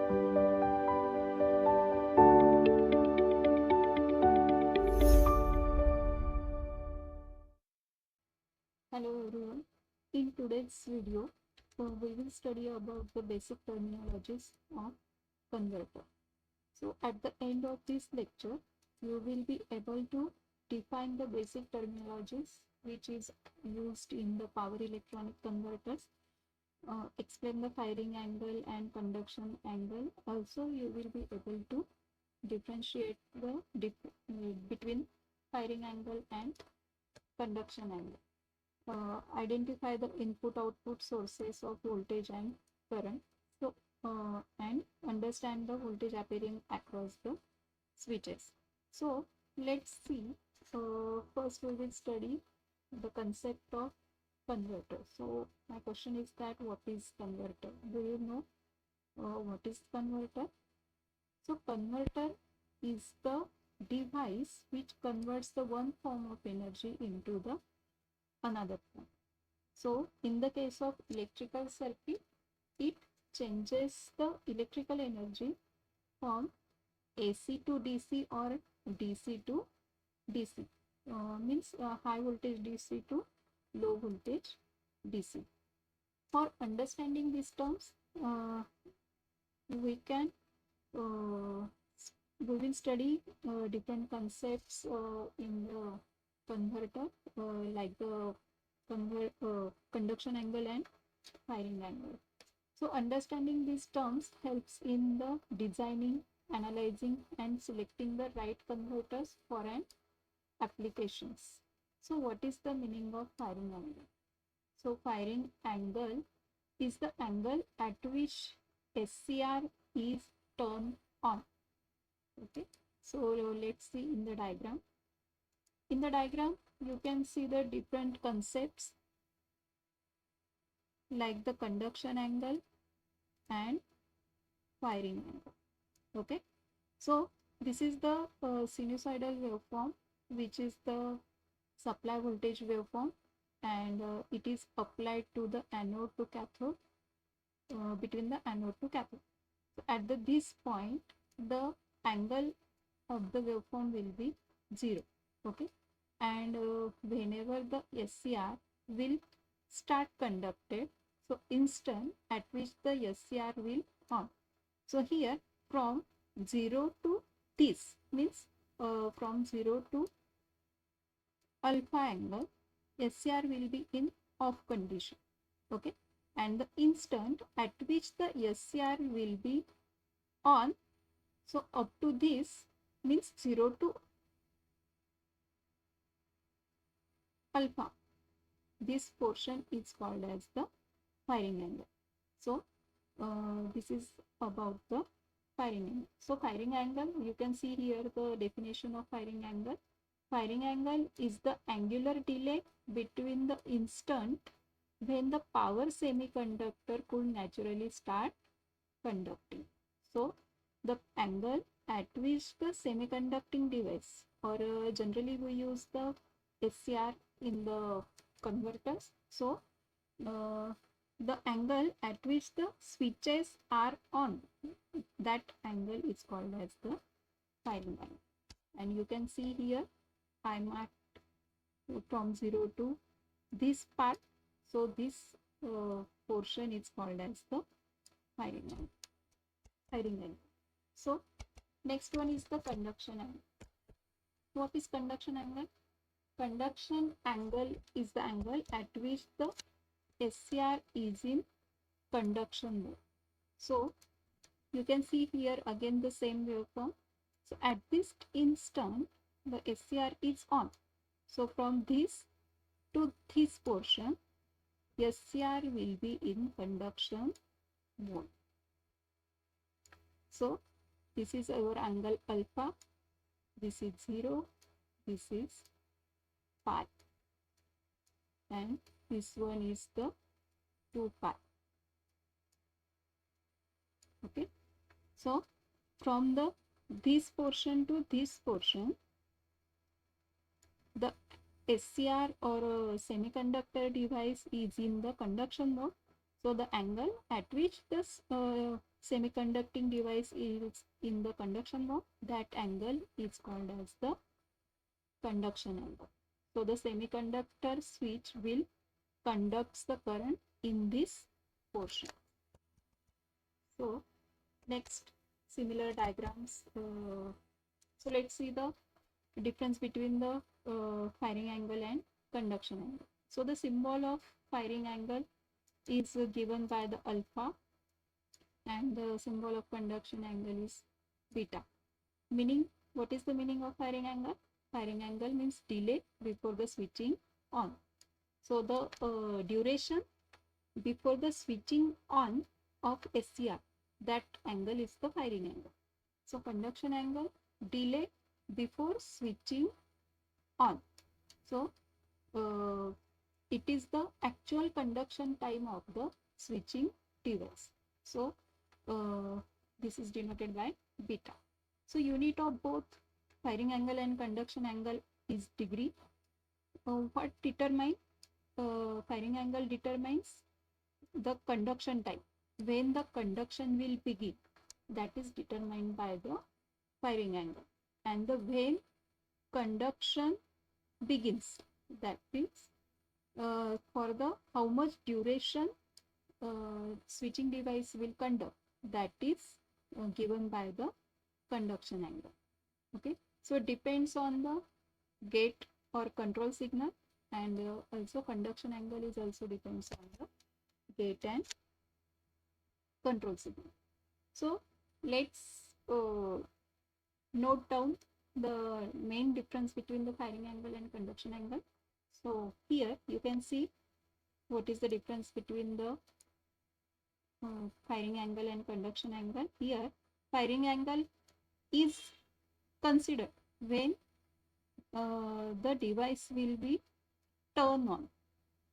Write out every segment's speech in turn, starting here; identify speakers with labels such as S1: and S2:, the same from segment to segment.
S1: Hello everyone. In today's video, we will study about the basic terminologies of converter. So at the end of this lecture, you will be able to define the basic terminologies which is used in the power electronic converters, explain the firing angle and conduction angle. Also, you will be able to differentiate the between firing angle and conduction angle. Identify the input output sources of voltage and current, so and understand the voltage appearing across the switches. So let's see, first we will study the concept of converter. So my question is that what is converter? Do you know what is converter? So converter is the device which converts the one form of energy into the another form. So in the case of electrical circuit, it changes the electrical energy from AC to DC or DC to DC, means high voltage DC to low voltage DC. For understanding these terms, we can we will study different concepts in the converter, like the conduction angle and firing angle. So understanding these terms helps in the designing, analyzing and selecting the right converters for an applications. So what is the meaning of firing angle? So firing angle is the angle at which SCR is turned on. Okay, so let's see in the diagram. In the diagram, you can see the different concepts like the conduction angle and firing angle. Okay, so this is the sinusoidal waveform, which is the supply voltage waveform, and it is applied to the anode to cathode, between the anode to cathode. So at this point, the angle of the waveform will be 0. Okay, and whenever the SCR will start conducted, so instant at which the SCR will on. So here from 0 to this means from 0 to alpha angle, SCR will be in off condition. Okay, and the instant at which the SCR will be on, so up to this means 0 to alpha, this portion is called as the firing angle. So this is about the firing angle. So firing angle, you can see here the definition of firing angle. Firing angle is the angular delay between the instant when the power semiconductor could naturally start conducting. So the angle at which the semiconducting device, or generally we use the SCR in the converters. So the angle at which the switches are on, that angle is called as the firing angle. And you can see here I marked from 0 to this part, so this portion is called as the firing angle. So next one is the conduction angle. What is conduction angle? Conduction angle is the angle at which the SCR is in conduction mode. So you can see here again the same waveform. So at this instant the SCR is on. So from this to this portion, SCR will be in conduction mode. So this is our angle alpha, this is 0, this is pi, and this one is the 2 pi. Okay, so from the this portion to this portion, the SCR or semiconductor device is in the conduction mode, So the angle at which this semiconducting device is in the conduction mode, that angle is called as the conduction angle. So the semiconductor switch will conduct the current in this portion. So next, similar diagrams. So let's see the difference between the firing angle and conduction angle. So the symbol of firing angle is given by the alpha, and the symbol of conduction angle is beta. Meaning, what is the meaning of firing angle? Firing angle means delay before the switching on. So the duration before the switching on of SCR, that angle is the firing angle. So conduction angle, delay before switching on. So it is the actual conduction time of the switching device. So this is denoted by beta. So unit of both firing angle and conduction angle is degree. What determine firing angle determines the conduction time, when the conduction will begin, that is determined by the firing angle, and the when conduction begins, that means for the how much duration switching device will conduct, that is given by the conduction angle. Okay, so it depends on the gate or control signal, and also conduction angle is also depends on the gate and control signal. So let's note down the main difference between the firing angle and conduction angle. So here you can see what is the difference between the firing angle and conduction angle. Here firing angle is considered when the device will be turned on.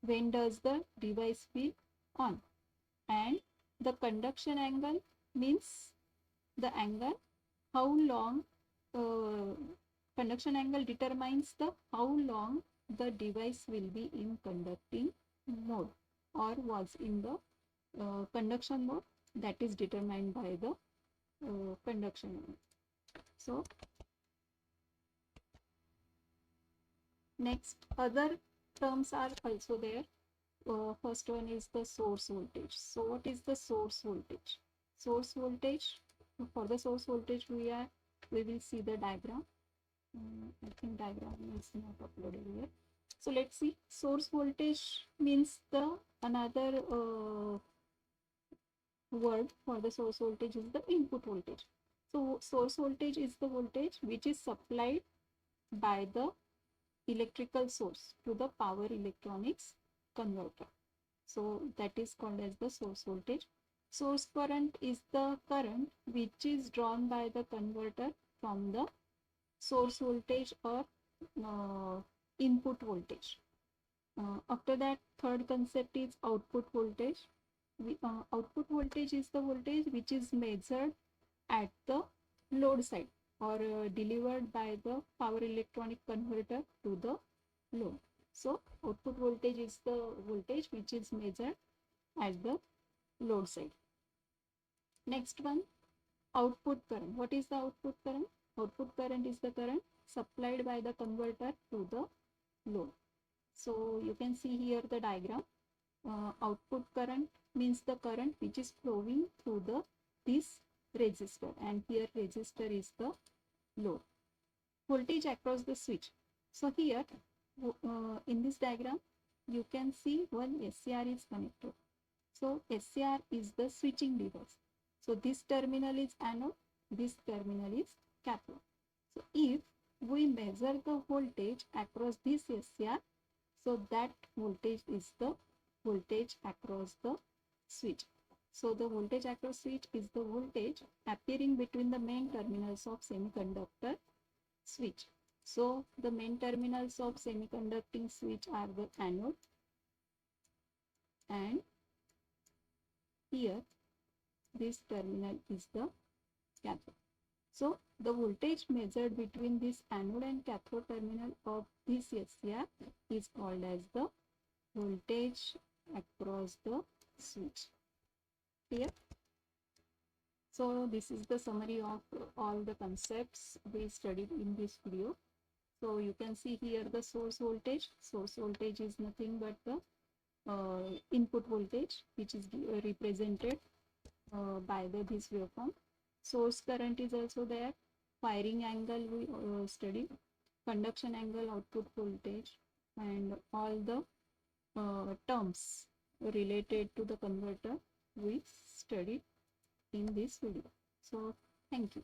S1: When does the device be on? And the conduction angle means the angle how long conduction angle determines the how long the device will be in conducting mode or was in the conduction mode, that is determined by the conduction mode. So next, other terms are also there. First one is the source voltage. So what is the source voltage? Source voltage, for the source voltage we will see the diagram. I think diagram is not uploaded here. So let's see. Source voltage means the another word for the source voltage is the input voltage. So source voltage is the voltage which is supplied by the electrical source to the power electronics converter. So that is called as the source voltage. Source current is the current which is drawn by the converter from the source voltage or input voltage. After that, third concept is output voltage. Output voltage is the voltage which is measured at the load side or delivered by the power electronic converter to the load. So output voltage is the voltage which is measured at the load side. Next one, output current. What is the output current? Output current is the current supplied by the converter to the load. So you can see here the diagram. Output current means the current which is flowing through this resistor, and here resistor is the load. Voltage across the switch. So here in this diagram you can see one SCR is connected. So SCR is the switching device. So this terminal is anode, this terminal is cathode. So if we measure the voltage across this SCR, so that voltage is the voltage across the switch. So the voltage across switch is the voltage appearing between the main terminals of semiconductor switch. So the main terminals of semiconducting switch are the anode, and here this terminal is the cathode. So the voltage measured between this anode and cathode terminal of this SCR is called as the voltage across the switch. Clear? So this is the summary of all the concepts we studied in this video. So you can see here the source voltage. Source voltage is nothing but the input voltage, which is represented by this waveform. Source current is also there. Firing angle we studied. Conduction angle, output voltage, and all the terms related to the converter we studied in this video. So thank you.